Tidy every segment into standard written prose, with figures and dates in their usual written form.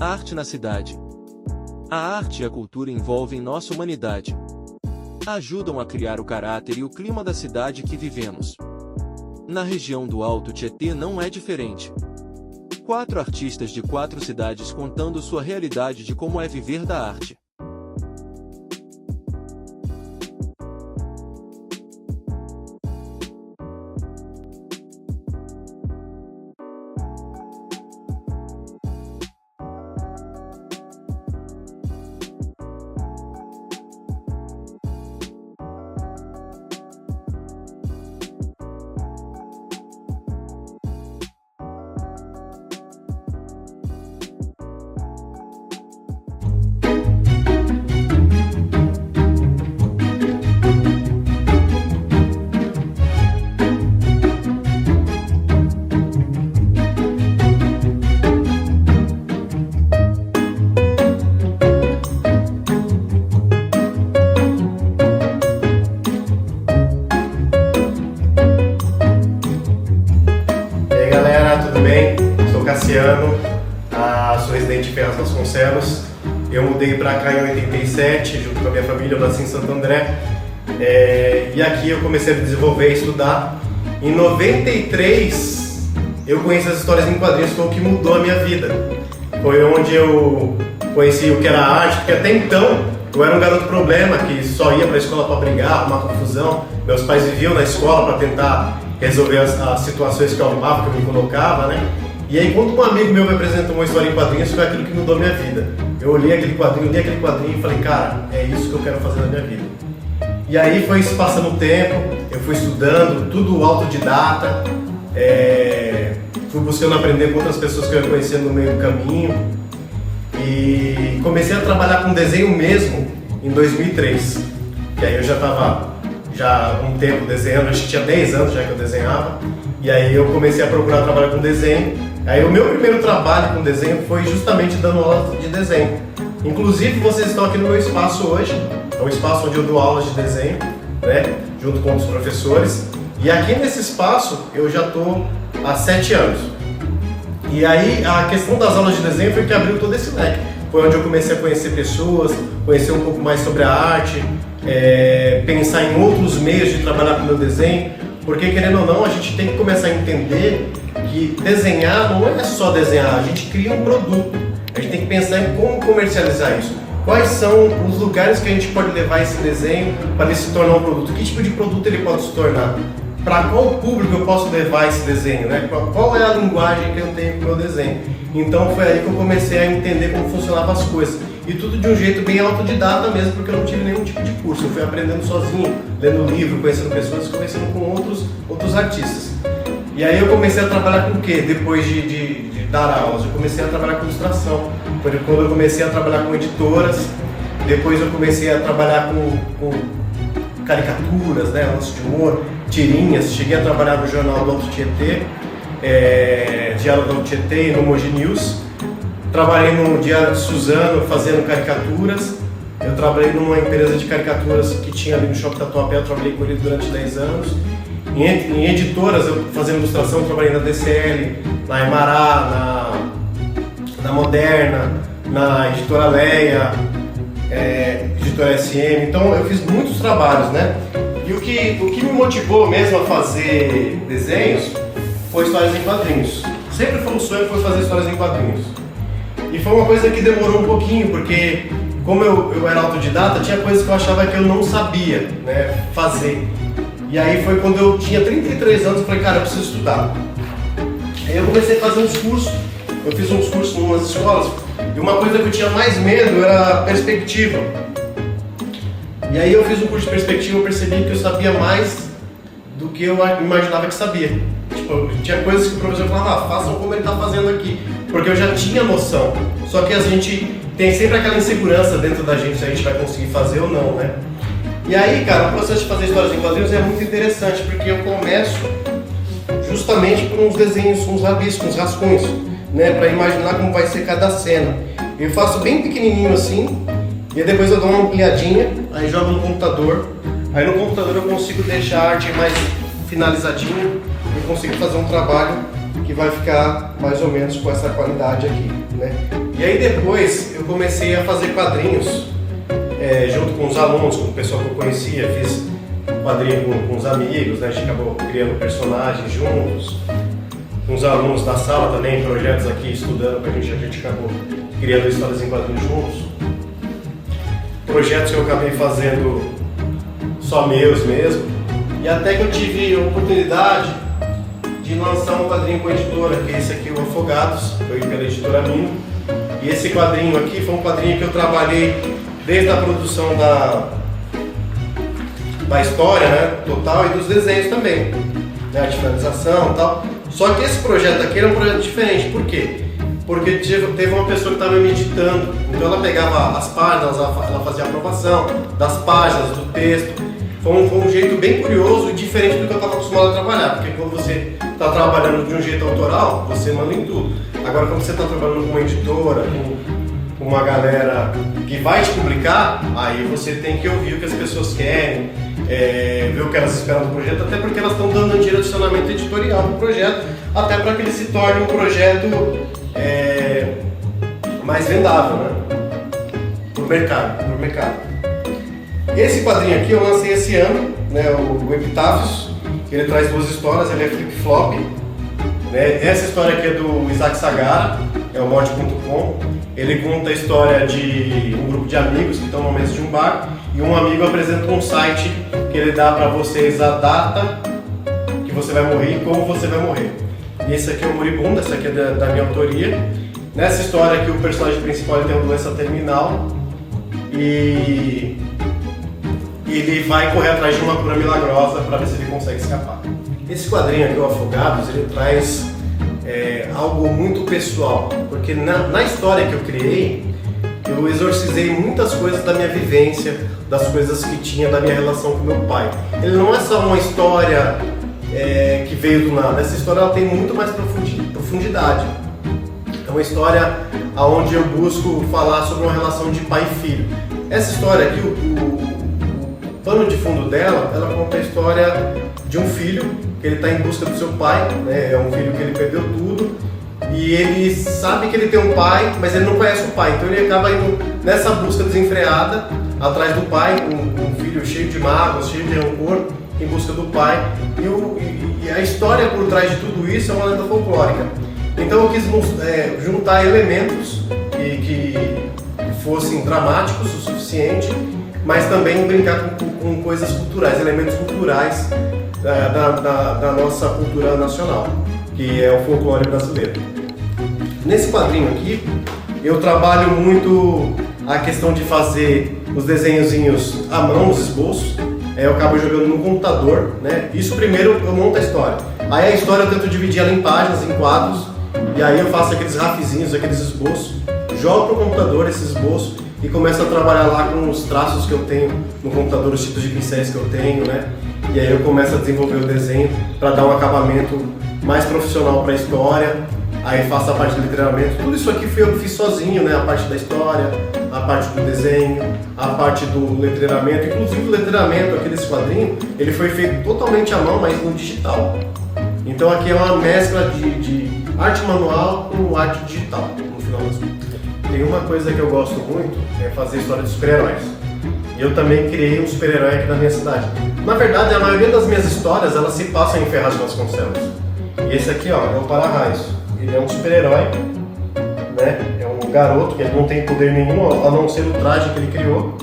Arte na cidade. A arte e a cultura envolvem nossa humanidade. Ajudam a criar o caráter e o clima da cidade que vivemos. Na região do Alto Tietê não é diferente. 4 artistas de 4 cidades contando sua realidade de como é viver da arte. Sou residente de Ferraz Vasconcelos. Eu mudei para cá em 87, junto com a minha família, eu nasci em Santo André. E aqui eu comecei a me desenvolver e estudar. Em 93, eu conheci as histórias em quadrinhos, foi o que mudou a minha vida. Foi onde eu conheci o que era arte, porque até então eu era um garoto problema, que só ia para a escola para brigar, arrumar confusão. Meus pais viviam na escola para tentar resolver as situações que eu arrumava, que eu me colocava, né? E aí, quando um amigo meu me apresentou uma história em quadrinhos, foi aquilo que mudou a minha vida. Eu olhei aquele quadrinho, li aquele quadrinho e falei, cara, é isso que eu quero fazer na minha vida. E aí foi se passando o tempo, eu fui estudando, tudo autodidata, fui buscando aprender com outras pessoas que eu ia conhecendo no meio do caminho. E comecei a trabalhar com desenho mesmo em 2003. E aí eu já estava há um tempo desenhando, acho que tinha 10 anos já que eu desenhava. E aí eu comecei a procurar trabalhar com desenho. Aí o meu primeiro trabalho com desenho foi justamente dando aula de desenho. Inclusive vocês estão aqui no meu espaço hoje, é um espaço onde eu dou aulas de desenho, né, junto com outros professores. E aqui nesse espaço eu já estou há 7 anos. E aí a questão das aulas de desenho foi que abriu todo esse leque. Foi onde eu comecei a conhecer pessoas, conhecer um pouco mais sobre a arte, pensar em outros meios de trabalhar com o meu desenho. Porque, querendo ou não, a gente tem que começar a entender que desenhar não é só desenhar, a gente cria um produto. A gente tem que pensar em como comercializar isso. Quais são os lugares que a gente pode levar esse desenho para ele se tornar um produto? Que tipo de produto ele pode se tornar? Para qual público eu posso levar esse desenho, né? Qual é a linguagem que eu tenho com o meu desenho? Então foi aí que eu comecei a entender como funcionavam as coisas. E tudo de um jeito bem autodidata mesmo, porque eu não tive nenhum tipo de curso. Eu fui aprendendo sozinho, lendo livro, conhecendo pessoas, conhecendo com outros artistas. E aí eu comecei a trabalhar com o quê? Depois de dar aulas, eu comecei a trabalhar com ilustração. Foi quando eu comecei a trabalhar com editoras, depois eu comecei a trabalhar com caricaturas, né, lance de humor, tirinhas. Cheguei a trabalhar no Jornal do Alto Tietê, Diário do Alto Tietê e no Mogi News. Trabalhei no Diário de Suzano fazendo caricaturas. Eu trabalhei numa empresa de caricaturas que tinha ali no Shopping Tatuapé, eu trabalhei com ele durante 10 anos. Em editoras, eu fazendo ilustração, eu trabalhei na DCL, na Emará, na Moderna, na Editora Leia, Editora SM. Então eu fiz muitos trabalhos, né? E o que me motivou mesmo a fazer desenhos foi histórias em quadrinhos. Sempre foi um sonho fazer histórias em quadrinhos. E foi uma coisa que demorou um pouquinho, porque como eu era autodidata, tinha coisas que eu achava que eu não sabia, né, fazer. E aí foi quando eu tinha 33 anos, eu falei, cara, eu preciso estudar. Aí eu comecei a fazer uns cursos, eu fiz uns cursos em umas escolas, e uma coisa que eu tinha mais medo era perspectiva. E aí eu fiz um curso de perspectiva, eu percebi que eu sabia mais do que eu imaginava que sabia. Tipo, tinha coisas que o professor falava, façam como ele está fazendo aqui, porque eu já tinha noção. Só que a gente tem sempre aquela insegurança dentro da gente se a gente vai conseguir fazer ou não, né? E aí, cara, o processo de fazer histórias em quadrinhos é muito interessante, porque eu começo justamente por uns desenhos, uns rabiscos, uns rascunhos, né, para imaginar como vai ser cada cena. Eu faço bem pequenininho assim, e aí depois eu dou uma ampliadinha, aí jogo no computador. Aí no computador eu consigo deixar a arte mais finalizadinha, eu consigo fazer um trabalho que vai ficar mais ou menos com essa qualidade aqui, né? E aí depois eu comecei a fazer quadrinhos junto com os alunos, com o pessoal que eu conhecia, fiz quadrinho com os amigos, né? A gente acabou criando personagens juntos, com os alunos da sala também, projetos aqui estudando, a gente acabou criando histórias em quadrinhos juntos. Projetos que eu acabei fazendo só meus mesmo, e até que eu tive a oportunidade de lançar um quadrinho com a editora, que é esse aqui, o Afogados, foi pela editora Minho. E esse quadrinho aqui foi um quadrinho que eu trabalhei desde a produção da história, né, total, e dos desenhos também, né, a finalização e tal. Só que esse projeto aqui era um projeto diferente, por quê? Porque teve uma pessoa que estava me editando, então ela pegava as páginas, ela fazia a aprovação das páginas, do texto. Foi um jeito bem curioso e diferente do que eu estava acostumado a trabalhar, porque quando você está trabalhando de um jeito autoral, você manda em tudo. Agora, quando você está trabalhando com uma editora, com uma galera que vai te publicar, aí você tem que ouvir o que as pessoas querem, ver o que elas esperam do projeto, até porque elas estão dando um direcionamento editorial para o projeto, até para que ele se torne um projeto mais vendável, né? Pro mercado. Esse quadrinho aqui eu lancei esse ano, né, o Epitáfios. Ele traz duas histórias, ele é flip-flop. Né? Essa história aqui é do Isaac Sagara, é o mod.com. Ele conta a história de um grupo de amigos que estão no mesa de um bar, e um amigo apresenta um site que ele dá para vocês a data que você vai morrer e como você vai morrer. E esse aqui é o Moribundo, essa aqui é da minha autoria. Nessa história aqui o personagem principal ele tem uma doença terminal e ele vai correr atrás de uma cura milagrosa para ver se ele consegue escapar. Esse quadrinho aqui, o Afogados, ele traz algo muito pessoal, porque na história que eu criei, eu exorcizei muitas coisas da minha vivência, das coisas que tinha da minha relação com meu pai. Ele não é só uma história que veio do nada, essa história ela tem muito mais profundidade. É uma história onde eu busco falar sobre uma relação de pai e filho. Essa história aqui, o pano de fundo dela, ela conta a história de um filho que ele está em busca do seu pai, né? É um filho que ele perdeu tudo e ele sabe que ele tem um pai, mas ele não conhece o pai, então ele acaba indo nessa busca desenfreada atrás do pai, um filho cheio de mágoas, cheio de rancor, em busca do pai. E a história por trás de tudo isso é uma lenda folclórica. Então eu quis juntar elementos que fossem dramáticos o suficiente, mas também brincar com coisas culturais, elementos culturais da nossa cultura nacional, que é o folclore brasileiro. Nesse quadrinho aqui, eu trabalho muito a questão de fazer os desenhozinhos à mão, os esboços. Eu acabo jogando no computador, né? Isso primeiro eu monto a história. Aí a história eu tento dividir ela em páginas, em quadros, e aí eu faço aqueles rafizinhos, aqueles esboços, jogo pro computador esses esboços e começo a trabalhar lá com os traços que eu tenho no computador, os tipos de pincéis que eu tenho, né? E aí eu começo a desenvolver o desenho para dar um acabamento mais profissional para a história. Aí faço a parte do letramento. Tudo isso aqui eu fiz sozinho, né? A parte da história, a parte do desenho, a parte do letramento. Inclusive o letramento aqui desse quadrinho, ele foi feito totalmente à mão, mas no digital. Então aqui é uma mescla de arte manual com arte digital, no final das contas. Tem uma coisa que eu gosto muito, é fazer história de super-heróis. E eu também criei um super-herói aqui na minha cidade. Na verdade, a maioria das minhas histórias, elas se passam em Ferraz de Vasconcelos. E esse aqui, ó, é o Para-Raios. Ele é um super-herói, né? É um garoto que ele não tem poder nenhum, a não ser o traje que ele criou.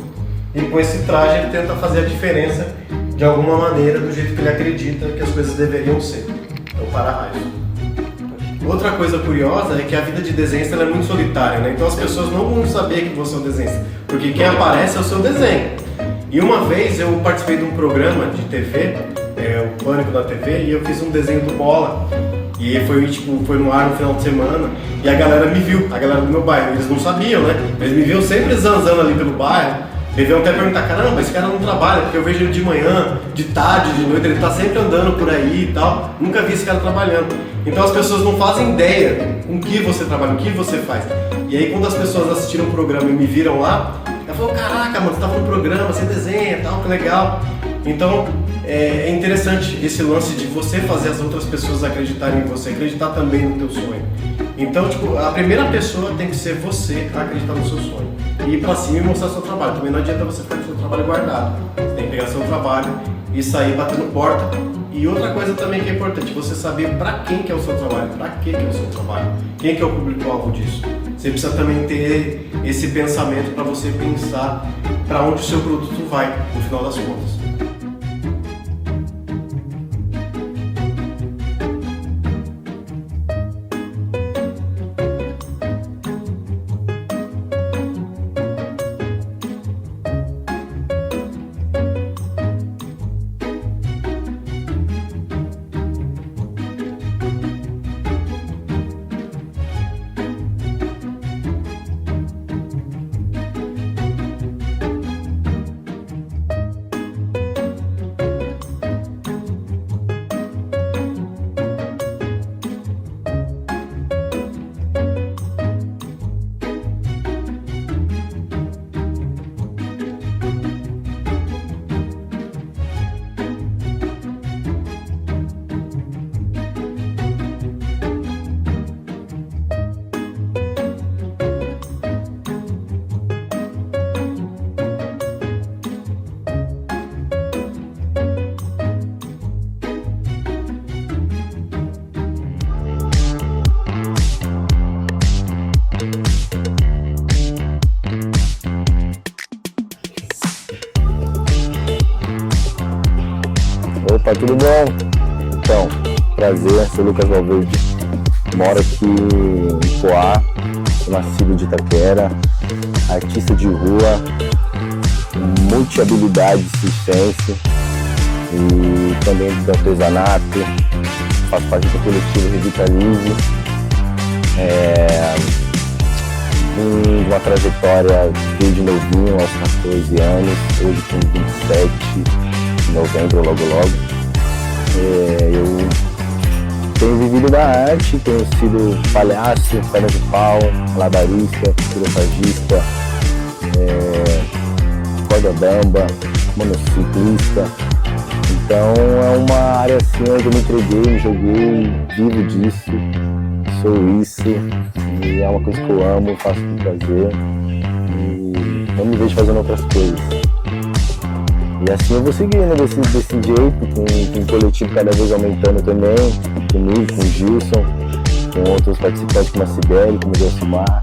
E com esse traje ele tenta fazer a diferença de alguma maneira, do jeito que ele acredita que as coisas deveriam ser. É o Para-Raios. Outra coisa curiosa é que a vida de desenhista ela é muito solitária, né? Então as pessoas não vão saber que você é um desenhista, porque quem aparece é o seu desenho. E uma vez eu participei de um programa de TV, o Pânico da TV, e eu fiz um desenho do Bola. E foi no ar no final de semana, e a galera me viu, a galera do meu bairro. Eles não sabiam, né? Eles me viam sempre zanzando ali pelo bairro. Eles iam até perguntar, caramba, esse cara não trabalha, porque eu vejo ele de manhã, de tarde, de noite, ele tá sempre andando por aí e tal. Nunca vi esse cara trabalhando. Então as pessoas não fazem ideia com que você trabalha, o que você faz. E aí quando as pessoas assistiram o programa e me viram lá, ela falou, caraca, mano, você tá no programa, você desenha e tal, que legal. Então é interessante esse lance de você fazer as outras pessoas acreditarem em você, acreditar também no teu sonho. Então, tipo, a primeira pessoa tem que ser você a acreditar no seu sonho. E ir pra cima e mostrar seu trabalho. Também não adianta você ficar com seu trabalho guardado. Você tem que pegar seu trabalho e sair batendo porta. E outra coisa também que é importante, você saber pra quem que é o seu trabalho, pra que que é o seu trabalho, quem que é o público-alvo disso. Você precisa também ter esse pensamento para você pensar para onde o seu produto vai, no final das contas. Opa, tudo bom? Então, prazer, sou Lucas Valverde, moro aqui em Poá, sou nascido de Itaquera, artista de rua, multi-habilidade e circense, e também do artesanato, faço parte do coletivo Revitalize, vim de uma trajetória desde novinho, aos 14 anos, hoje com 27, em novembro, logo. Eu tenho vivido da arte, tenho sido palhaço, perna de pau, malabarista, pirofagista, corda bamba, monociclista. Então é uma área assim onde eu me entreguei, me joguei, vivo disso, sou isso, e é uma coisa que eu amo, faço com prazer, e não me vejo fazendo outras coisas. E assim eu vou seguindo desse jeito, com o coletivo cada vez aumentando também, comigo, com o Gilson, com outros participantes como a Cibele, como o Josimar.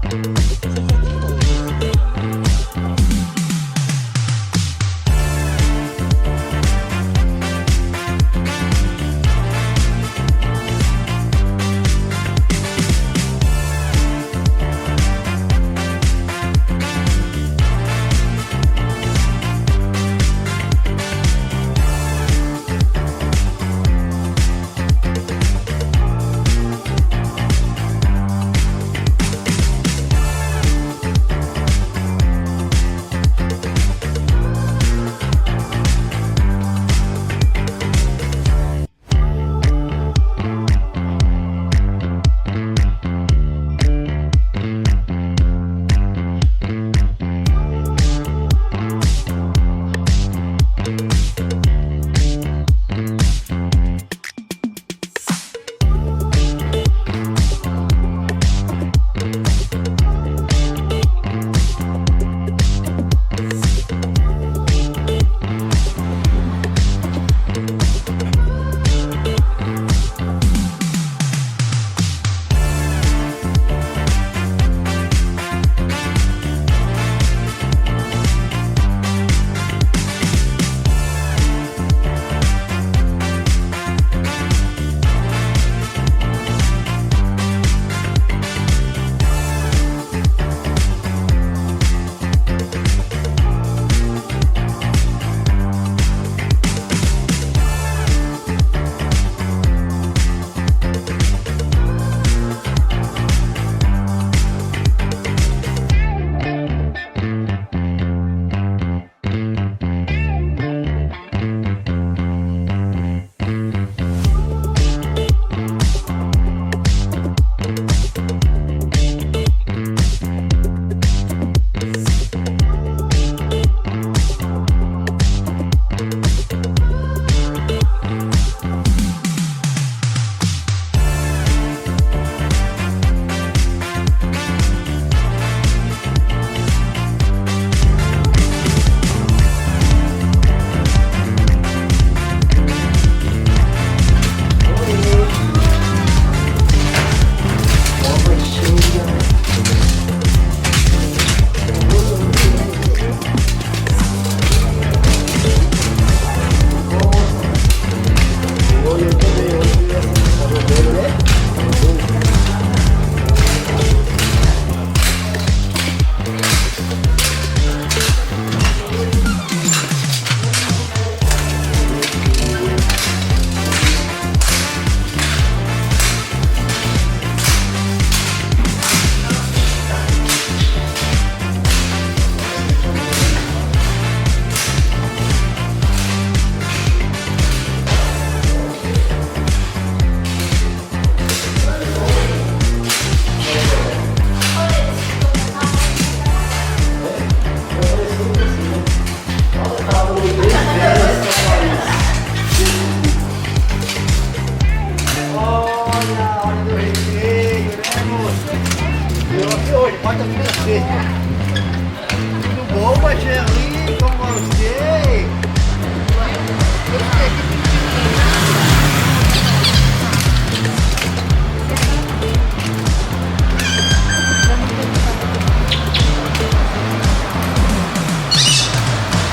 Tudo bom, Marcelinho? Como você?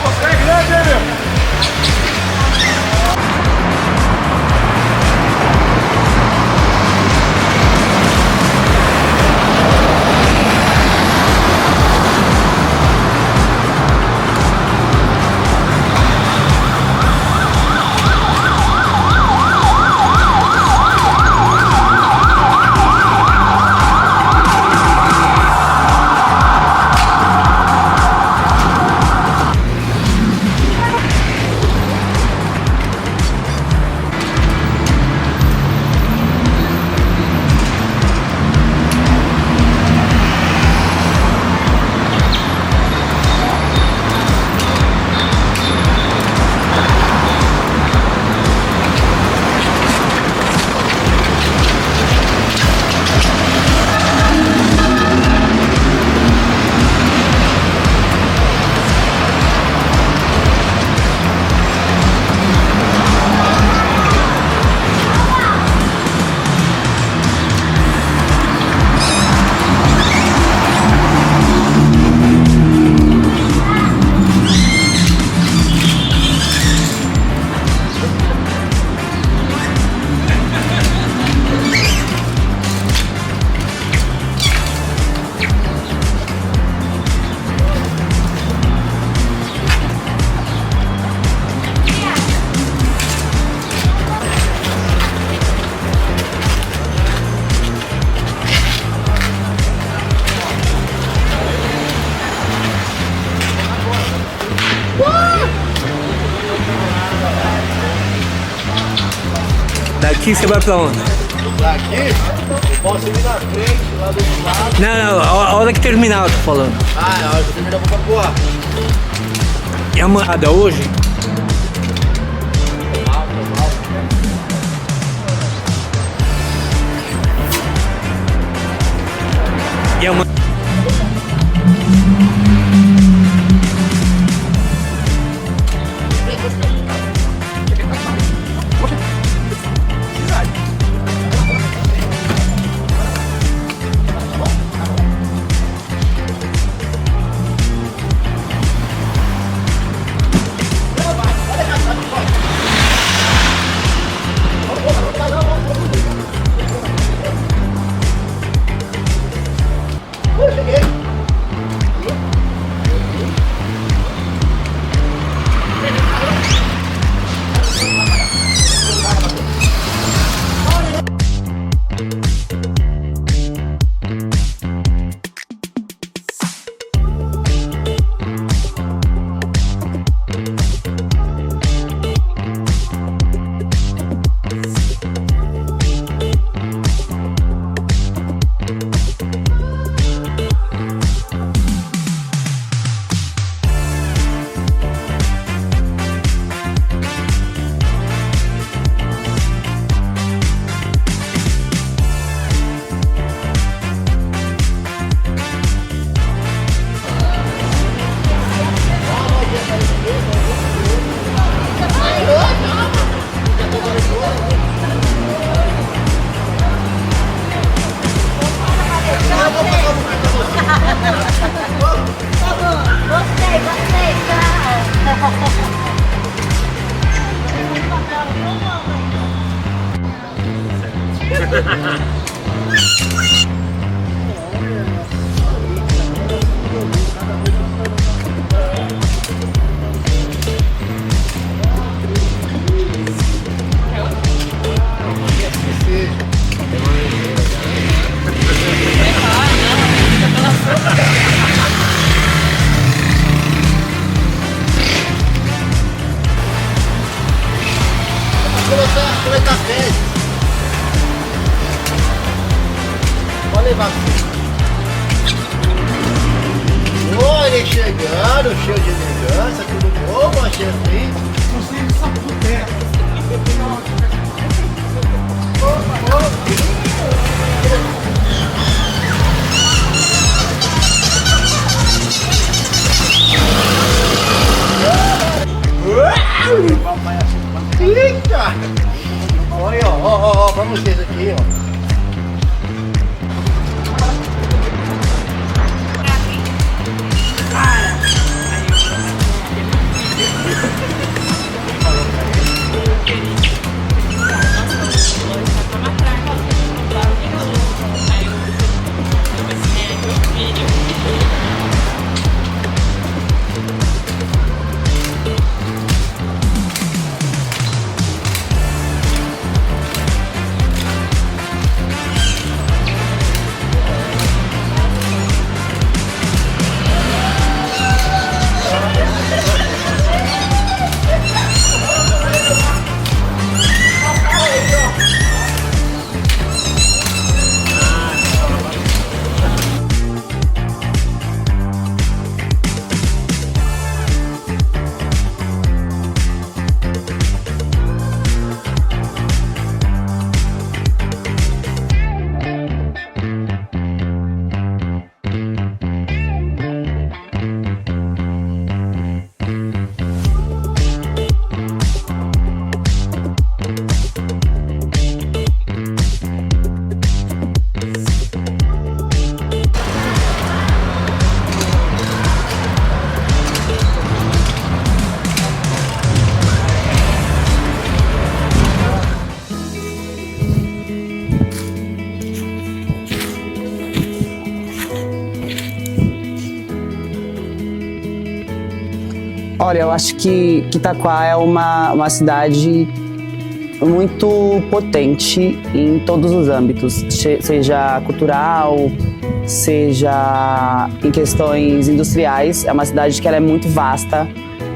Você é grande, hein, meu? Daqui você vai pra onde? Daqui, eu posso ir na frente, lá do outro lado. Não, a hora que terminar eu tô falando. Ah, a hora que eu terminar eu vou pra Poá. E a manhada hoje? E a manhada? Aproveitar férias. Pode levar. Olha, chegando, cheio de elegância, tudo bom, Marcelinho? Você sabe do teto. Eita! Olha, ó, vamos ver isso aqui, ó. Olha, eu acho que Itaquá é uma cidade muito potente em todos os âmbitos, seja cultural, seja em questões industriais. É uma cidade que ela é muito vasta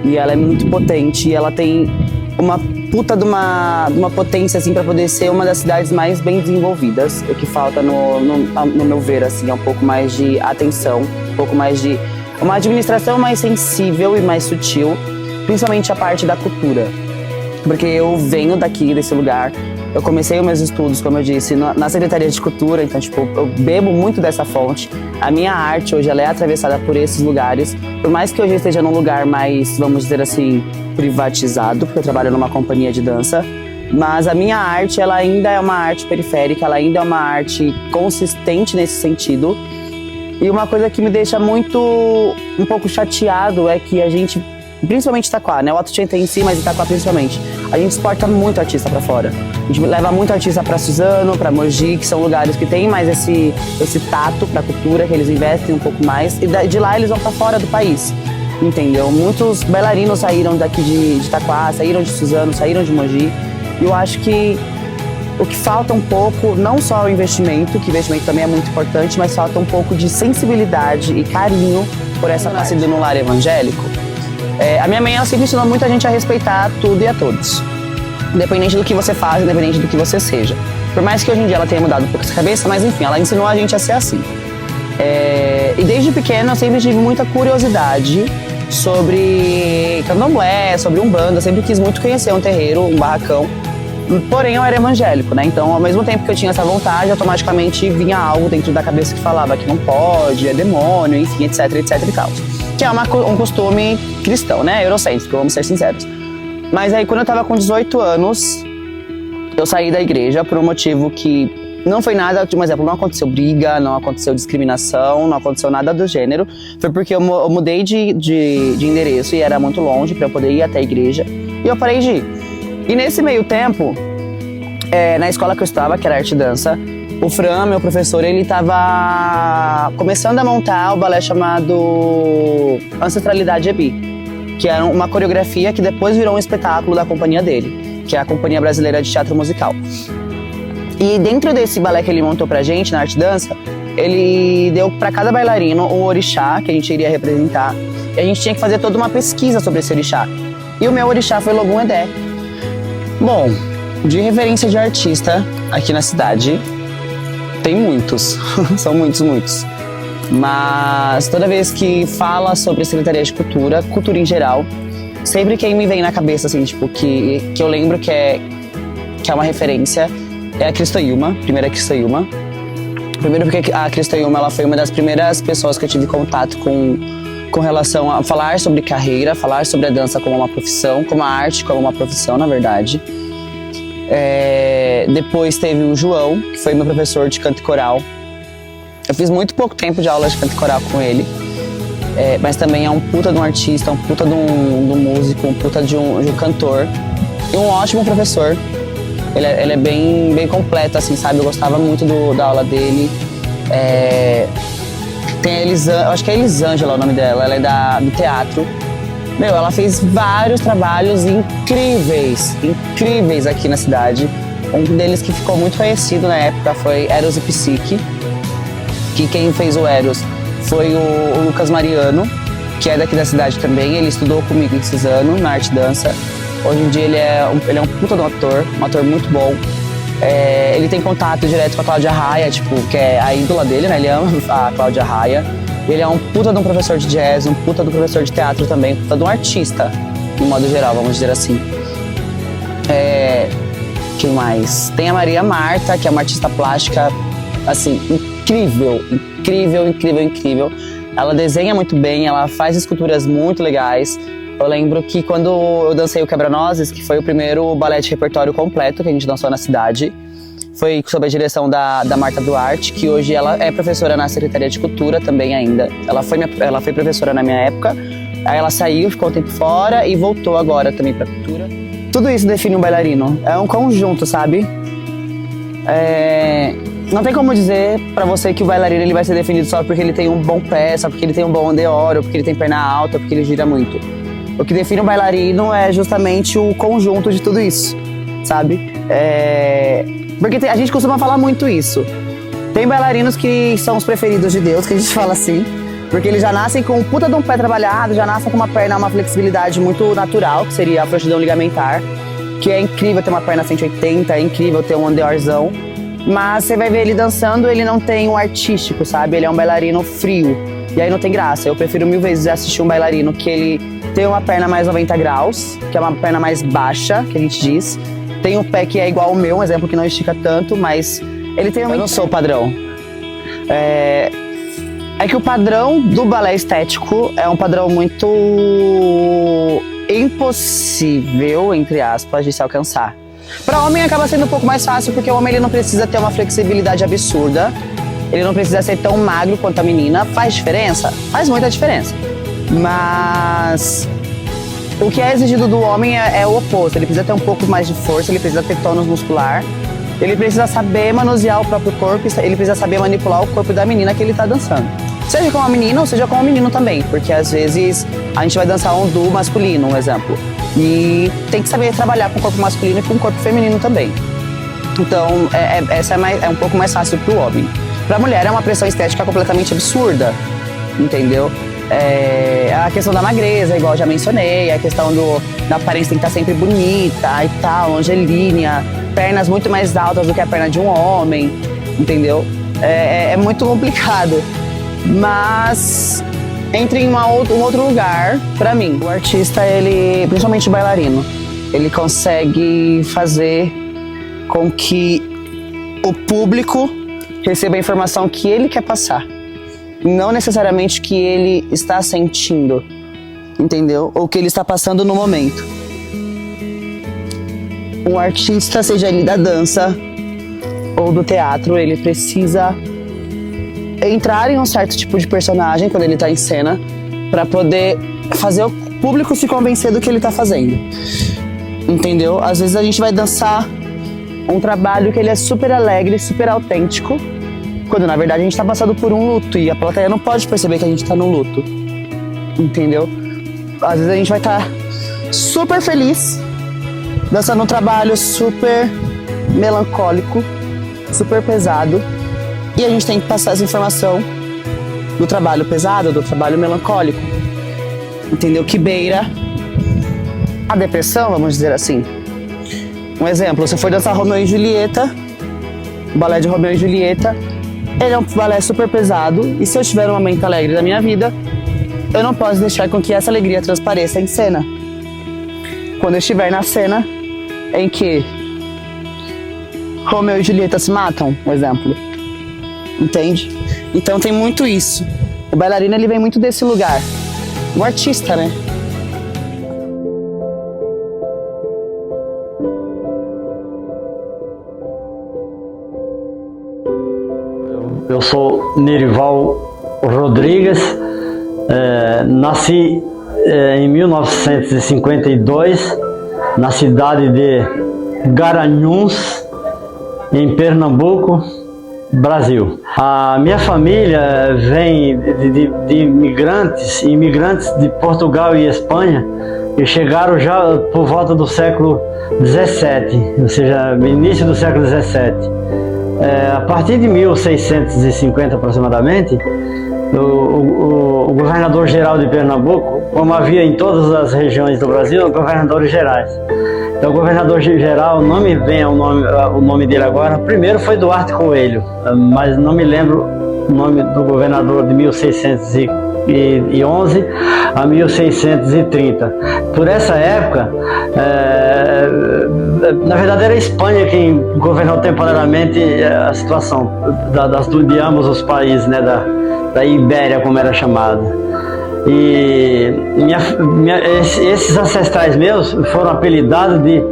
e ela é muito potente e ela tem uma puta de uma potência assim para poder ser uma das cidades mais bem desenvolvidas. O que falta no meu ver assim é um pouco mais de atenção, um pouco mais de uma administração mais sensível e mais sutil, principalmente a parte da cultura. Porque eu venho daqui, desse lugar, eu comecei os meus estudos, como eu disse, na Secretaria de Cultura, então, tipo, eu bebo muito dessa fonte. A minha arte hoje, ela é atravessada por esses lugares. Por mais que hoje eu esteja num lugar mais, vamos dizer assim, privatizado, porque eu trabalho numa companhia de dança, mas a minha arte, ela ainda é uma arte periférica, ela ainda é uma arte consistente nesse sentido. E uma coisa que me deixa um pouco chateado é que a gente, principalmente Itaquá, né? O Alto Tietê em si, mas Itaquá principalmente, a gente exporta muito artista pra fora. A gente leva muito artista pra Suzano, pra Mogi, que são lugares que tem mais esse tato pra cultura, que eles investem um pouco mais. E de lá eles vão pra fora do país, entendeu? Muitos bailarinos saíram daqui de Itaquá, saíram de Suzano, saíram de Mogi. E eu acho que o que falta um pouco, não só o investimento, que o investimento também é muito importante, mas falta um pouco de sensibilidade e carinho por essa nascida no lar evangélico. A minha mãe, ela sempre ensinou muita gente a respeitar tudo e a todos, independente do que você faz, independente do que você seja. Por mais que hoje em dia ela tenha mudado um pouco essa cabeça, mas enfim, ela ensinou a gente a ser assim. E desde pequena eu sempre tive muita curiosidade sobre candomblé, sobre umbanda, eu sempre quis muito conhecer um terreiro, um barracão. Porém, eu era evangélico, né? Então, ao mesmo tempo que eu tinha essa vontade, automaticamente vinha algo dentro da cabeça que falava que não pode, é demônio, enfim, etc e tal. Que é um costume cristão, né? Eurocêntrico, vamos ser sinceros. Mas aí, quando eu tava com 18 anos, eu saí da igreja por um motivo que não foi nada, por exemplo, não aconteceu briga, não aconteceu discriminação, não aconteceu nada do gênero. Foi porque eu mudei de endereço e era muito longe pra eu poder ir até a igreja. E eu parei de ir. E nesse meio tempo, na escola que eu estava, que era arte e dança, o Fran, meu professor, ele estava começando a montar o balé chamado Ancestralidade Ebi, que era uma coreografia que depois virou um espetáculo da companhia dele, que é a Companhia Brasileira de Teatro Musical. E dentro desse balé que ele montou pra gente, na arte e dança, ele deu para cada bailarino um orixá que a gente iria representar, e a gente tinha que fazer toda uma pesquisa sobre esse orixá. E o meu orixá foi Logum Edé. Bom, de referência de artista aqui na cidade, tem muitos, são muitos. Mas toda vez que fala sobre a Secretaria de Cultura, cultura em geral, sempre quem me vem na cabeça, assim, tipo, que eu lembro que é uma referência, é a Cristoilma, primeira Cristoilma. Primeiro porque a Cristoilma, ela foi uma das primeiras pessoas que eu tive contato com com relação a falar sobre carreira, falar sobre a dança como uma profissão, como a arte como uma profissão, na verdade. Depois teve o João, que foi meu professor de canto e coral. Eu fiz muito pouco tempo de aula de canto e coral com ele, mas também é um puta de um artista, um puta de um músico, um puta de um cantor e um ótimo professor. Ele é bem completo, assim, sabe? Eu gostava muito da aula dele. Tem a Elisângela, acho que é Elisângela o nome dela, ela é do teatro. Ela fez vários trabalhos incríveis aqui na cidade. Um deles que ficou muito conhecido na época foi Eros e Psique, que quem fez o Eros foi o Lucas Mariano, que é daqui da cidade também. Ele estudou comigo em Suzano, na arte dança. Hoje em dia ele é um puta de um ator muito bom. Ele tem contato direto com a Cláudia Raia, que é a ídola dele, né? Ele ama a Cláudia Raia. Ele é um puta de um professor de jazz, um puta de um professor de teatro também, um puta de um artista, no modo geral, vamos dizer assim. Quem mais? Tem a Maria Marta, que é uma artista plástica, assim, incrível. Ela desenha muito bem, ela faz esculturas muito legais. Eu lembro que quando eu dancei o Quebra-Nozes, que foi o primeiro balé de repertório completo que a gente dançou na cidade, foi sob a direção da Marta Duarte, que hoje ela é professora na Secretaria de Cultura também ainda. Ela foi professora na minha época, aí ela saiu, ficou um tempo fora e voltou agora também pra cultura. Tudo isso define um bailarino, é um conjunto, sabe? Não tem como dizer pra você que o bailarino ele vai ser definido só porque ele tem um bom pé, só porque ele tem um bom andeoro, porque ele tem perna alta, porque ele gira muito. O que define um bailarino é justamente o conjunto de tudo isso, sabe? Porque a gente costuma falar muito isso. Tem bailarinos que são os preferidos de Deus, que a gente fala assim, porque eles já nascem com um puta de um pé trabalhado, já nascem com uma perna, uma flexibilidade muito natural, que seria a frouxidão ligamentar, que é incrível ter uma perna 180, é incrível ter um andeorzão, mas você vai ver ele dançando, ele não tem o artístico, sabe? Ele é um bailarino frio, e aí não tem graça. Eu prefiro 1000 vezes assistir um bailarino que ele tem uma perna mais 90 graus, que é uma perna mais baixa, que a gente diz. Tem um pé que é igual ao meu, um exemplo que não estica tanto, mas ele tem uma... Eu não sou o padrão. É que o padrão do balé estético é um padrão muito impossível, entre aspas, de se alcançar. Para homem acaba sendo um pouco mais fácil, porque o homem ele não precisa ter uma flexibilidade absurda, ele não precisa ser tão magro quanto a menina. Faz diferença? Faz muita diferença. Mas o que é exigido do homem é o oposto. Ele precisa ter um pouco mais de força, ele precisa ter tônus muscular, ele precisa saber manusear o próprio corpo, ele precisa saber manipular o corpo da menina que ele está dançando. Seja com a menina ou seja com o menino também, porque às vezes a gente vai dançar um duo masculino, um exemplo, e tem que saber trabalhar com o corpo masculino e com o corpo feminino também. Então essa é um pouco mais fácil para o homem. Para a mulher é uma pressão estética completamente absurda, entendeu? A questão da magreza, igual eu já mencionei, a questão da aparência tem que estar sempre bonita e tal, angelínea, pernas muito mais altas do que a perna de um homem, entendeu? É muito complicado, mas entra em um outro lugar pra mim. O artista, ele, principalmente o bailarino, ele consegue fazer com que o público receba a informação que ele quer passar, não necessariamente que ele está sentindo, entendeu? Ou que ele está passando no momento. Um artista, seja ele da dança ou do teatro, ele precisa entrar em um certo tipo de personagem quando ele está em cena para poder fazer o público se convencer do que ele está fazendo, entendeu? Às vezes a gente vai dançar um trabalho que ele é super alegre, super autêntico, quando na verdade a gente está passando por um luto e a plateia não pode perceber que a gente está num luto, entendeu? Às vezes a gente vai estar super feliz, dançando um trabalho super melancólico, super pesado, e a gente tem que passar essa informação do trabalho pesado, do trabalho melancólico, entendeu? Que beira a depressão, vamos dizer assim. Um exemplo, se for dançar Romeu e Julieta, o balé de Romeu e Julieta, ele é um balé super pesado, e se eu tiver um momento alegre da minha vida, eu não posso deixar com que essa alegria transpareça em cena. Quando eu estiver na cena em que Romeu e Julieta se matam, um exemplo, entende? Então tem muito isso. O bailarino ele vem muito desse lugar, o artista, né? Eu sou Nerival Rodrigues, nasci em 1952 na cidade de Garanhuns, em Pernambuco, Brasil. A minha família vem de imigrantes de Portugal e Espanha, que chegaram já por volta do século XVII, ou seja, início do século XVII. A partir de 1650 aproximadamente, o governador-geral de Pernambuco, como havia em todas as regiões do Brasil, governadores gerais. Então, o governador-geral, não me vem o nome dele agora, primeiro foi Duarte Coelho, mas não me lembro o nome do governador de 1611 a 1630. Por essa época, na verdade era a Espanha quem governou temporariamente a situação de ambos os países, né, da Ibéria, como era chamada. E esses ancestrais meus foram apelidados de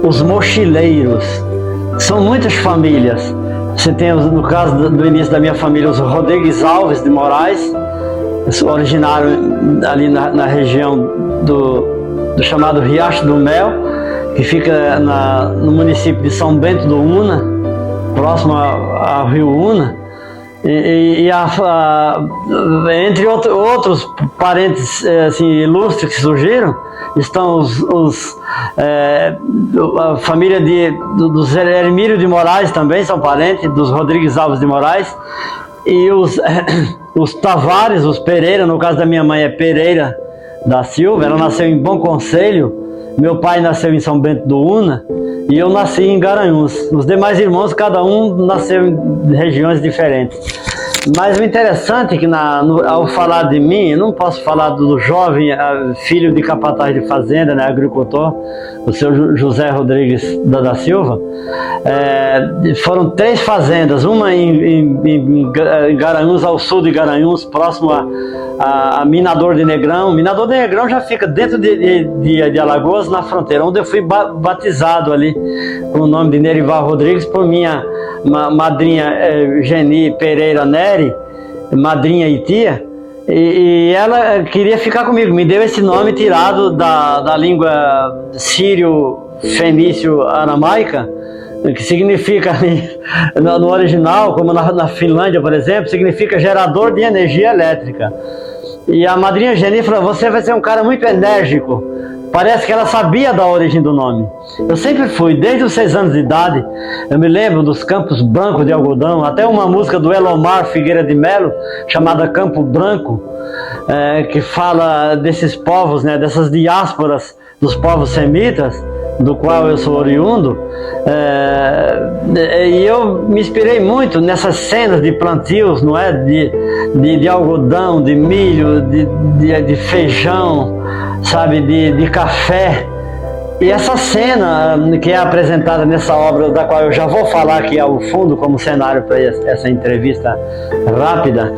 os mochileiros. São muitas famílias. Você tem, no caso do início da minha família, os Rodrigues Alves de Moraes, originário ali na região do chamado Riacho do Mel, que fica no município de São Bento do Una, próximo ao rio Una. Entre outros parentes assim, ilustres que surgiram, estão a família dos Hermílio de Moraes, também são parentes dos Rodrigues Alves de Moraes, e os Tavares, os Pereira, no caso da minha mãe é Pereira da Silva, ela nasceu em Bom Conselho, meu pai nasceu em São Bento do Una e eu nasci em Garanhuns. Os demais irmãos, cada um nasceu em regiões diferentes. Mas o interessante é que ao falar de mim, eu não posso falar do jovem filho de capataz de fazenda, né, agricultor, o seu José Rodrigues da Silva. Foram 3 fazendas, uma em Garanhuns, ao sul de Garanhuns, próximo a Minador de Negrão. Minador de Negrão já fica dentro de Alagoas, na fronteira, onde eu fui batizado ali com o nome de Nerival Rodrigues por minha madrinha Geni Pereira Neri, madrinha e tia, e ela queria ficar comigo, me deu esse nome tirado da língua sírio-fenício-aramaica, que significa, no original, como na Finlândia, por exemplo, significa gerador de energia elétrica. E a madrinha Geni falou: você vai ser um cara muito enérgico. Parece que ela sabia da origem do nome. Eu sempre fui, desde os 6 anos de idade, eu me lembro dos campos brancos de algodão, até uma música do Elomar Figueira de Melo, chamada Campo Branco, que fala desses povos, né, dessas diásporas dos povos semitas, do qual eu sou oriundo, e eu me inspirei muito nessas cenas de plantios, não é, de algodão, de milho, de feijão, sabe, de café. E essa cena que é apresentada nessa obra, da qual eu já vou falar aqui ao fundo como cenário para essa entrevista rápida,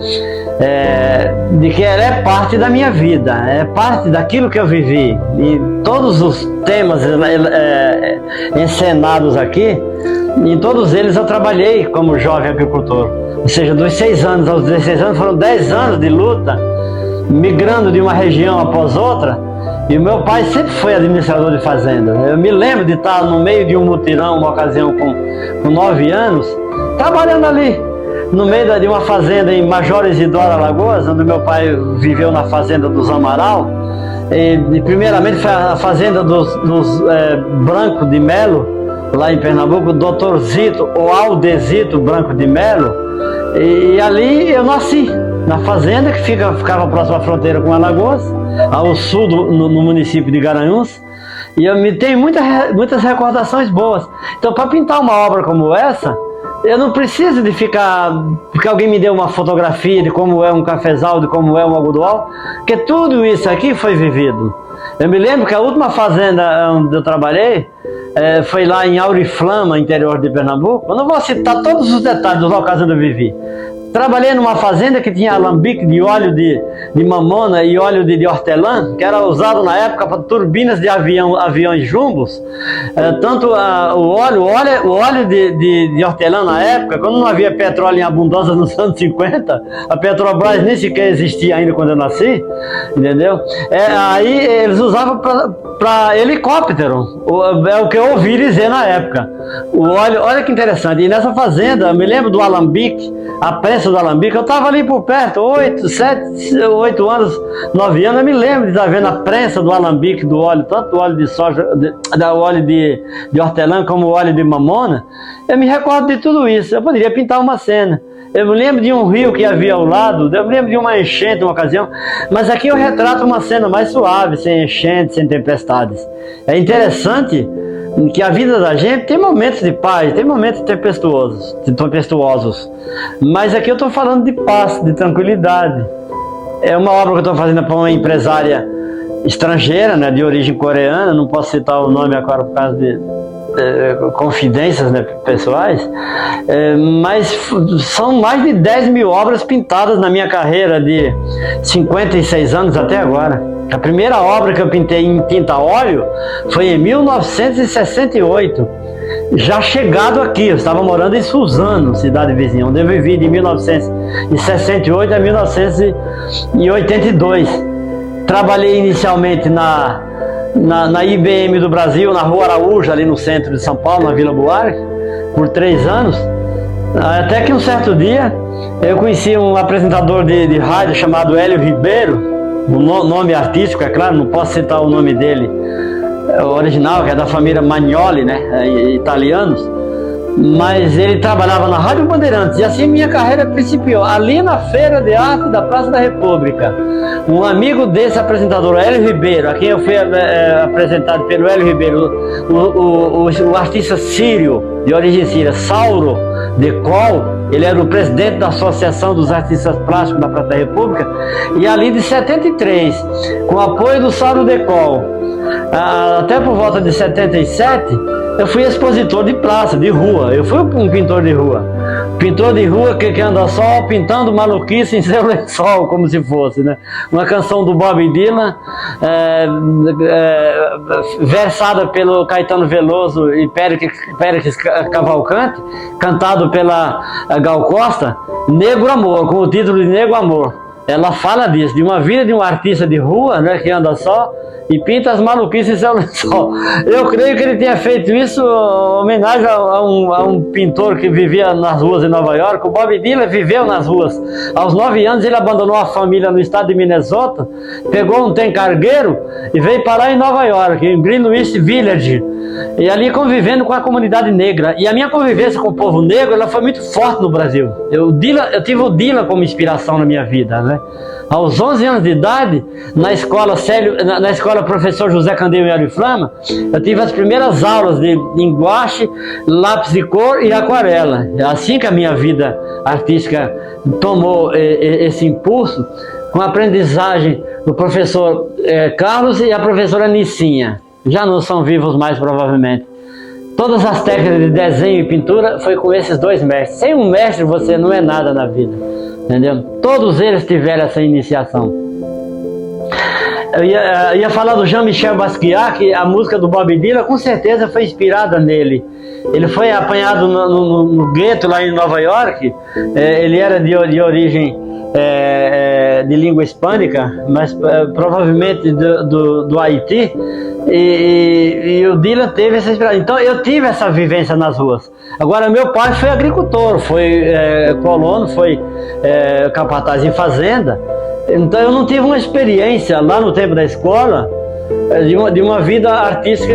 de que ela é parte da minha vida, é parte daquilo que eu vivi. E todos os temas encenados aqui, em todos eles eu trabalhei como jovem agricultor. Ou seja, dos 6 anos aos 16 anos foram 10 anos de luta, migrando de uma região após outra. E o meu pai sempre foi administrador de fazenda. Eu me lembro de estar no meio de um mutirão, uma ocasião com 9 anos, trabalhando ali, no meio de uma fazenda em Major Isidoro, Alagoas, onde meu pai viveu na fazenda dos Amaral. E primeiramente foi a fazenda dos Branco de Melo, lá em Pernambuco, Dr. Zito ou Aldezito Branco de Melo. E ali eu nasci, na fazenda que ficava próxima à fronteira com Alagoas, ao sul no município de Garanhuns. E eu tenho muitas recordações boas. Então, para pintar uma obra como essa, eu não preciso de porque alguém me deu uma fotografia de como é um cafezal, de como é um algodoal, porque tudo isso aqui foi vivido. Eu me lembro que a última fazenda onde eu trabalhei foi lá em Auriflama, interior de Pernambuco. Eu não vou citar todos os detalhes dos locais onde eu vivi, Trabalhei numa fazenda que tinha alambique de óleo de mamona e óleo de hortelã, que era usado na época para turbinas de aviões jumbos. Tanto o óleo de hortelã na época, quando não havia petróleo em abundância nos anos 50, a Petrobras nem sequer existia ainda quando eu nasci, entendeu? Aí eles usavam para helicóptero, é o que eu ouvi dizer na época. O óleo, olha que interessante, e nessa fazenda, eu me lembro do alambique, a prensa do alambique, eu estava ali por perto, 8 anos, 9 anos, eu me lembro de estar vendo a prensa do alambique, do óleo, tanto do óleo de soja, do óleo de hortelã como o óleo de mamona. Eu me recordo de tudo isso, eu poderia pintar uma cena. Eu me lembro de um rio que havia ao lado, eu me lembro de uma enchente, uma ocasião, mas aqui eu retrato uma cena mais suave, sem enchentes, sem tempestades. É interessante que a vida da gente tem momentos de paz, tem momentos tempestuosos, mas aqui eu estou falando de paz, de tranquilidade. É uma obra que eu estou fazendo para uma empresária estrangeira, né, de origem coreana, não posso citar o nome agora por causa de confidências, né, pessoais, mas são mais de 10 mil obras pintadas na minha carreira de 56 anos até agora. A primeira obra que eu pintei em tinta óleo foi em 1968, já chegado aqui. Eu estava morando em Suzano, cidade vizinha, onde eu vivi de 1968 a 1982. Trabalhei inicialmente na IBM do Brasil, na Rua Araújo, ali no centro de São Paulo, na Vila Buarque, por 3 anos. Até que um certo dia eu conheci um apresentador de rádio chamado Hélio Ribeiro, o nome artístico, é claro, não posso citar o nome dele original, que é da família Magnoli, né, italianos, mas ele trabalhava na Rádio Bandeirantes, e assim minha carreira principiou, ali na Feira de Arte da Praça da República. Um amigo desse apresentador, Hélio Ribeiro, a quem eu fui apresentado pelo Hélio Ribeiro, o artista sírio, de origem síria, Sauro Decol, ele era o presidente da Associação dos Artistas Plásticos da Praça da República, e ali de 73, com o apoio do Sauro Decol, até por volta de 77, eu fui expositor de praça, de rua. Eu fui um pintor de rua. Pintor de rua que anda só pintando maluquice em seu lençol, como se fosse, né? Uma canção do Bob Dylan, versada pelo Caetano Veloso e Péricles Cavalcante, cantado pela Gal Costa, Negro Amor, com o título de Negro Amor. Ela fala disso, de uma vida de um artista de rua, né, que anda só e pinta as maluquices em seu lençol. Eu creio que ele tenha feito isso em homenagem a um pintor que vivia nas ruas de Nova York. O Bob Dylan viveu nas ruas. Aos 9 anos ele abandonou a família no estado de Minnesota, pegou um trem-cargueiro e veio parar em Nova York, em Greenwich Village, e ali convivendo com a comunidade negra. E a minha convivência com o povo negro, ela foi muito forte no Brasil. Eu tive o Dylan como inspiração na minha vida, né? Aos 11 anos de idade, na escola Professor José Candeu e Ariflama, eu tive as primeiras aulas de guache, lápis de cor e aquarela. É assim que a minha vida artística tomou esse impulso, com a aprendizagem do professor Carlos e a professora Nicinha. Já não são vivos mais, provavelmente. Todas as técnicas de desenho e pintura foi com esses 2 mestres. Sem um mestre você não é nada na vida, entendeu? Todos eles tiveram essa iniciação. Eu ia falar do Jean-Michel Basquiat, que a música do Bob Dylan com certeza foi inspirada nele. Ele foi apanhado no gueto lá em Nova York. Ele era de origem de língua hispânica, mas provavelmente do Haiti. E o Dylan teve essa inspiração. Então eu tive essa vivência nas ruas. Agora, meu pai foi agricultor, foi colono, foi capataz em fazenda. Então eu não tive uma experiência lá no tempo da escola de uma vida artística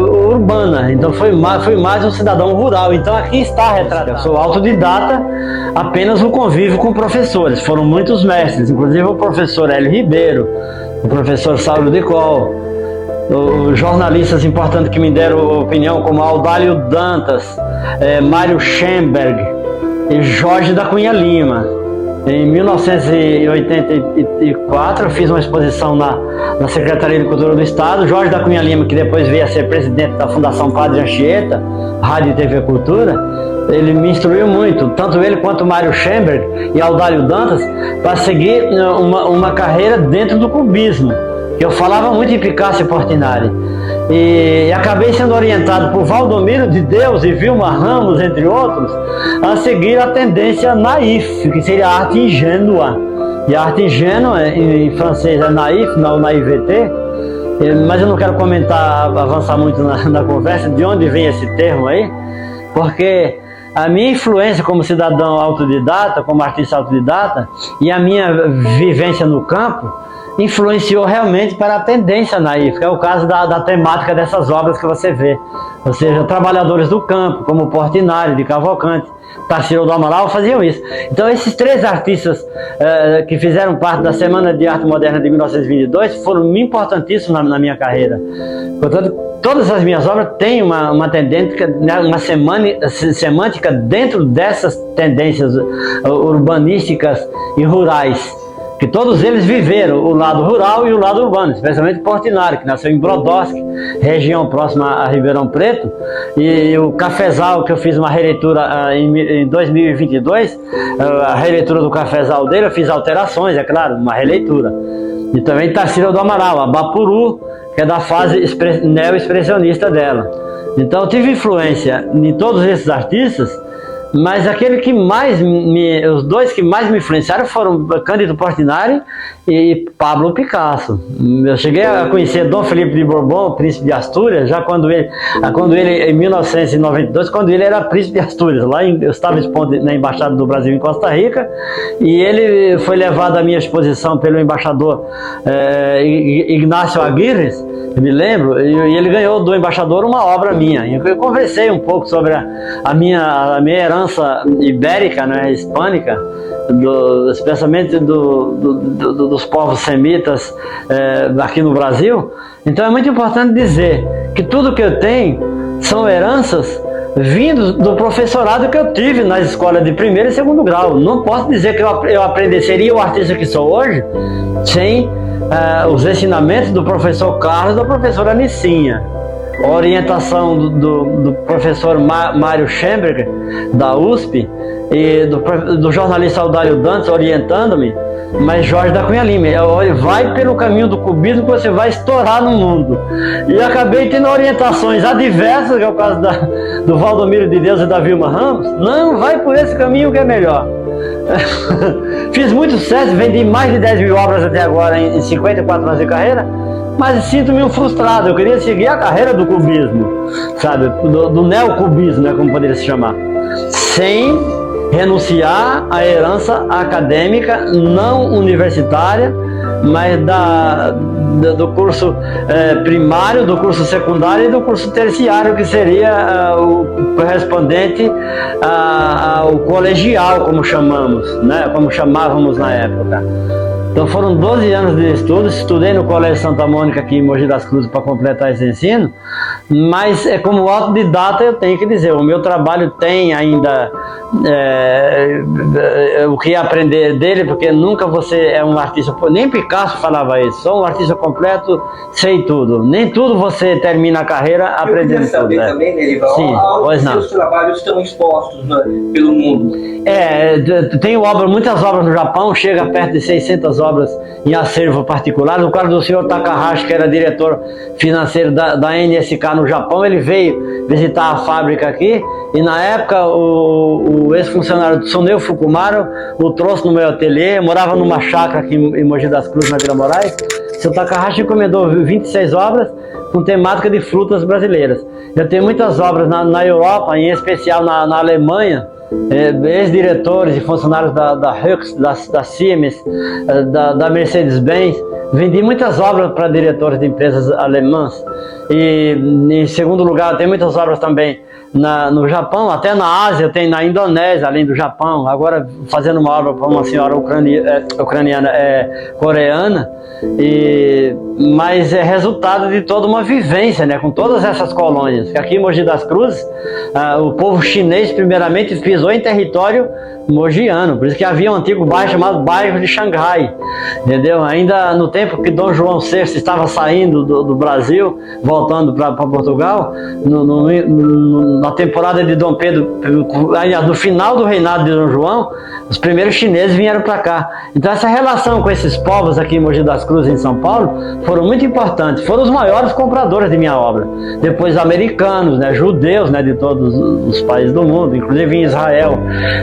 urbana. Então fui mais um cidadão rural. Então aqui está retratado. Eu sou autodidata, apenas o convívio com professores. Foram muitos mestres, inclusive o professor Hélio Ribeiro, o professor Sauro Decol, os jornalistas importantes que me deram opinião, como Audálio Dantas, Mário Schemberg e Jorge da Cunha Lima. Em 1984 eu fiz uma exposição na Secretaria de Cultura do Estado. Jorge da Cunha Lima, que depois veio a ser presidente da Fundação Padre Anchieta, Rádio e TV Cultura, ele me instruiu muito, tanto ele quanto o Mário Schemberg e Audálio Dantas, para seguir uma carreira dentro do cubismo. Eu falava muito em Picasso e Portinari. E acabei sendo orientado por Valdomiro de Deus e Vilma Ramos, entre outros, a seguir a tendência naïf, que seria a arte ingênua. E a arte ingênua, em francês, é naïf, não naïveté. Mas eu não quero comentar, avançar muito na conversa, de onde vem esse termo aí, porque a minha influência como cidadão autodidata, como artista autodidata, e a minha vivência no campo, influenciou realmente para a tendência naif, que é o caso da temática dessas obras que você vê. Ou seja, trabalhadores do campo, como Portinari, de Cavalcante, Tarsila do Amaral, faziam isso. Então esses três artistas que fizeram parte da Semana de Arte Moderna de 1922 foram importantíssimos na minha carreira. Portanto, todas as minhas obras têm uma tendência, uma semântica dentro dessas tendências urbanísticas e rurais, que todos eles viveram o lado rural e o lado urbano, especialmente Portinari, que nasceu em Brodowski, região próxima a Ribeirão Preto, e o Cafezal, que eu fiz uma releitura em 2022, a releitura do Cafezal dele, eu fiz alterações, é claro, uma releitura. E também Tarsila do Amaral, a Bapuru, que é da fase neo-expressionista dela. Então eu tive influência em todos esses artistas, mas aquele que mais os dois que mais me influenciaram foram Cândido Portinari e Pablo Picasso. Eu cheguei a conhecer Dom Felipe de Bourbon, príncipe de Astúrias, já quando ele em 1992, quando ele era príncipe de Astúrias. Lá eu estava expondo na Embaixada do Brasil em Costa Rica, e ele foi levado à minha exposição pelo embaixador Ignácio Aguirre, eu me lembro, e ele ganhou do embaixador uma obra minha. Eu conversei um pouco sobre a minha herança ibérica, né, hispânica, especialmente dos povos semitas aqui no Brasil. Então é muito importante dizer que tudo que eu tenho são heranças vindos do professorado que eu tive nas escolas de primeiro e segundo grau. Não posso dizer que eu seria o artista que sou hoje sem os ensinamentos do professor Carlos e da professora Nicinha. A orientação do professor Mário Schemberg, da USP, e do jornalista Audálio Dantas orientando-me, mas Jorge da Cunha Lima, vai pelo caminho do cubismo que você vai estourar no mundo. E acabei tendo orientações adversas, que é o caso do Valdomiro de Deus e da Vilma Ramos. Não, vai por esse caminho que é melhor. Fiz muito sucesso, vendi mais de 10 mil obras até agora em 54 anos de carreira, mas sinto-me um frustrado. Eu queria seguir a carreira do cubismo, sabe, do neocubismo, né, como poderia se chamar, sem renunciar à herança acadêmica não universitária, mas do curso primário, do curso secundário e do curso terciário, que seria o correspondente ao colegial, como chamamos, né, como chamávamos na época. Então foram 12 anos de estudo, estudei no Colégio Santa Mônica aqui em Mogi das Cruzes para completar esse ensino, mas como autodidata eu tenho que dizer, o meu trabalho tem ainda o que aprender dele, porque nunca você é um artista, nem Picasso falava isso, sou um artista completo, sei tudo, nem tudo você termina a carreira aprendendo tudo. Eu queria saber também, Nerival, pois não. Seus trabalhos estão expostos, né, pelo mundo. Tenho muitas obras no Japão, chega perto de 600 obras em acervo particular. No caso do senhor Takahashi, que era diretor financeiro da NSK no Japão, ele veio visitar a fábrica aqui, e na época o ex-funcionário Tsuneo Fukumaru o trouxe no meu ateliê. Eu morava numa chácara aqui em Mogi das Cruzes, na Vila Moraes. O senhor Takahashi encomendou 26 obras com temática de frutas brasileiras. Eu tenho muitas obras na Europa, em especial na Alemanha, ex-diretores e funcionários da Hux, da Siemens, da Mercedes-Benz. Vendi muitas obras para diretores de empresas alemãs. E em segundo lugar, tem muitas obras também no Japão, até na Ásia, eu tenho na Indonésia, além do Japão, agora fazendo uma obra para uma senhora ucraniana, coreana, mas é resultado de toda uma vivência, né, com todas essas colônias. Aqui em Mogi das Cruzes, o povo chinês primeiramente localizou em território mogiano, por isso que havia um antigo bairro chamado bairro de Xangai, entendeu? Ainda no tempo que Dom João VI estava saindo do Brasil, voltando para Portugal, na temporada de Dom Pedro, no final do reinado de Dom João, os primeiros chineses vieram para cá. Então essa relação com esses povos aqui em Mogi das Cruzes, em São Paulo, foram muito importantes, foram os maiores compradores de minha obra. Depois americanos, né, judeus, né, de todos os países do mundo, inclusive em Israel,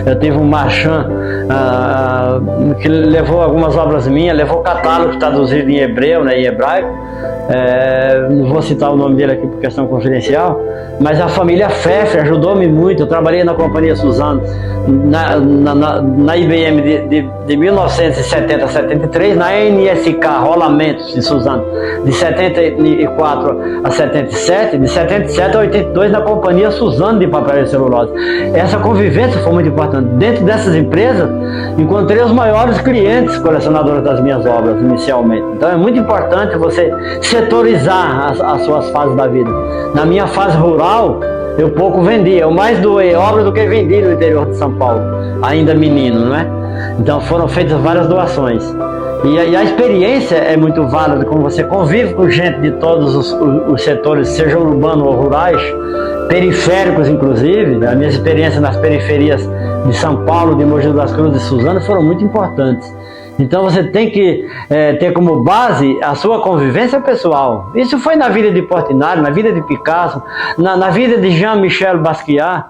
eu tive um marchand que levou algumas obras minhas, levou catálogo traduzido em hebreu, né, em hebraico. Não vou citar o nome dele aqui por questão confidencial, mas a família Pfeffer ajudou-me muito. Eu trabalhei na Companhia Suzano, na IBM de 1970 a 73, na NSK Rolamentos de Suzano, de 74 a 77, de 77 a 82 na Companhia Suzano de Papel e Celulose. Essa convivência foi muito importante. Dentro dessas empresas, encontrei os maiores clientes colecionadores das minhas obras, inicialmente. Então é muito importante você setorizar as suas fases da vida. Na minha fase rural, eu pouco vendia, eu mais doei obra do que vendi no interior de São Paulo, ainda menino, não é? Então foram feitas várias doações. E a experiência é muito válida, como você convive com gente de todos os setores, sejam urbanos ou rurais, periféricos inclusive. A minha experiência nas periferias de São Paulo, de Mogi das Cruzes e Suzano foram muito importantes. Então você tem que ter como base a sua convivência pessoal. Isso foi na vida de Portinari, na vida de Picasso, na vida de Jean-Michel Basquiat.